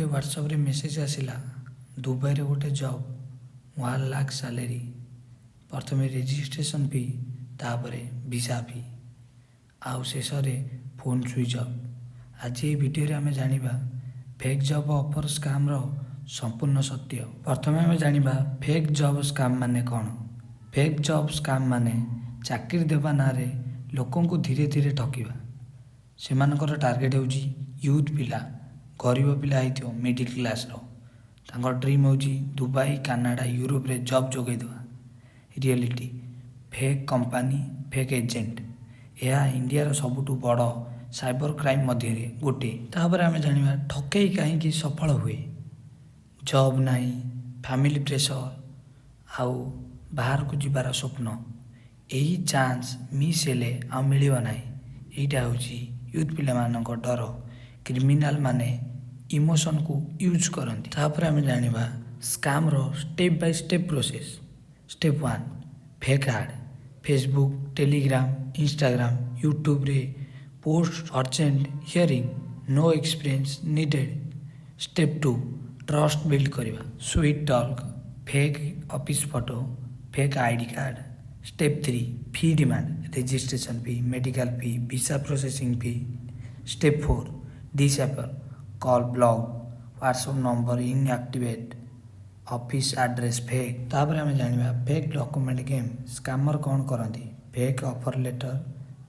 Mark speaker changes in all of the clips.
Speaker 1: गोटे व्हाट्सएप रे message आसिला Dubai रे गोटे जॉब 1 लाख सैलरी प्रथम रेजिस्ट्रेशन फी तापरे वीजा फी आउ शेष फोन स्विच ऑफ। आज ये वीडियो रे आमे जानिबा फेक जॉब ऑफर स्कैम रो संपूर्ण सत्य। प्रथम आमे जानिबा फेक जॉब स्कैम माने कौन। फेक जॉब स्कैम माने चाकरी देवा ना रे लोकों को धीरे धीरे ठकिबा। सेमानकर टार्गेट होची यूथ पिला, गरीब पिला आइथियो मिडिल क्लास रो। तांकर ड्रीम होची दुबई, कनाडा, यूरोप रे जॉब जोगै देवा। Reality fake company, fake agent. यह इंडिया रो सबुठु बड़ साइबर क्राइम मध्य रे गोटे। तापर आमे जानिबा ठकेई काहेकि सफल हुए। जॉब नाही, फैमिली प्रेशर आउ बाहर को जीवार स्वप्न, यही चांस मिस हेले आ मिलिबा नाही। एटा होची यूथ पिला मानक डर। क्रिमिनल माने इमोशन को यूज करती। तापर आमे जानिबा स्कैम रो step by step process. Step 1 fake ad. Facebook, Telegram, Instagram, YouTube रे post urgent hiring, no experience needed. Step 2 trust build करवा। Sweet talk, fake office photo, fake ID card. Step 3 fee demand, registration fee, medical fee, visa processing fee. Step 4 disable, call block, WhatsApp number inactivate, office address fake. तापर आमे जानिबा fake document game. Scammer कौन करती fake offer letter,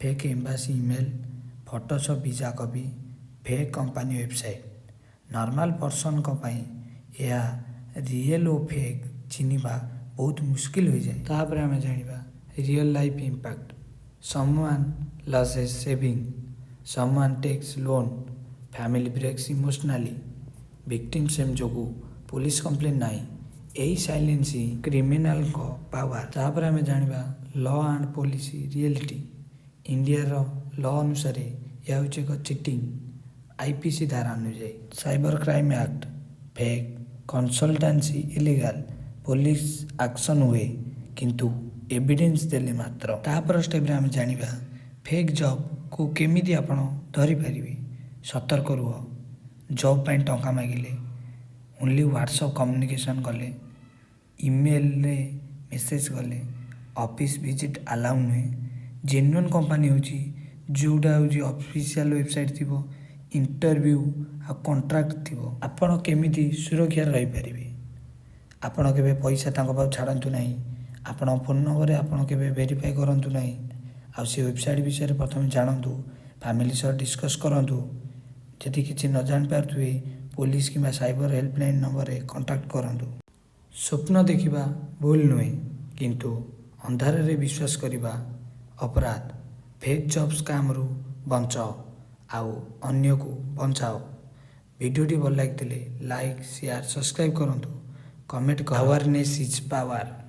Speaker 1: fake embassy email, photoshop visa copy, fake company website. Normal person को पाई यह real और fake चिन्हिबा बहुत मुश्किल हो जाए। तापर आमे जानिबा real life impact. Someone losses saving, someone takes loan, family breaks emotionally, victim shame जोगु पुलिस कंप्लेन नाही। यही साइलेंस ही क्रिमिनल को पावर। तापर आमे जानिबा law and policy reality. India रो लॉ अनुसार यह होचे एक चिटिंग आईपीसी धारा अनुसार। Cyber crime act fake consultancy illegal, police action हुए किंतु एविडेंस देले मात्र। तापर स्टेप रे आमे जानिबा फेक जॉब को केमिति आपण धरि परिबे। सतर्क रुह। जॉब पाई टंका मागिले ओनली व्हाट्सएप कम्युनिकेशन कले, ईमेल रे मेसेज कले, ऑफिस विजिट अलाउ नुहे। जेन्युइन कंपनी होची जोडा होची ऑफिशियल वेबसाइट थिबो, इंटरव्यू आ कॉन्ट्रैक्ट थिबो। आपण केमिति सुरक्षा रही परिबे। आपण केबे पैसा तांको पाव छाडंतु नाही। आपण फोन नंबर रे आपण केबे वेरीफाई करंतु नाही। आ से वेबसाइट विषय रे प्रथम जानंतु, फैमिली सह डिस्कस करंतु। जदि किछि न जान पारथुए पुलिस किबा साइबर हेल्पलाइन नंबर रे कांटेक्ट करंतु। स्वप्न देखिबा भूल नुहे किंतु अंधार रे विश्वास करिबा अपराध। फेक जॉब स्कैम रु बचाओ आउ अन्य को बचाओ। वीडियोटी भल लागिले लाइक, शेयर, सब्सक्राइब करंतु। कमेंट कर। Awareness is power.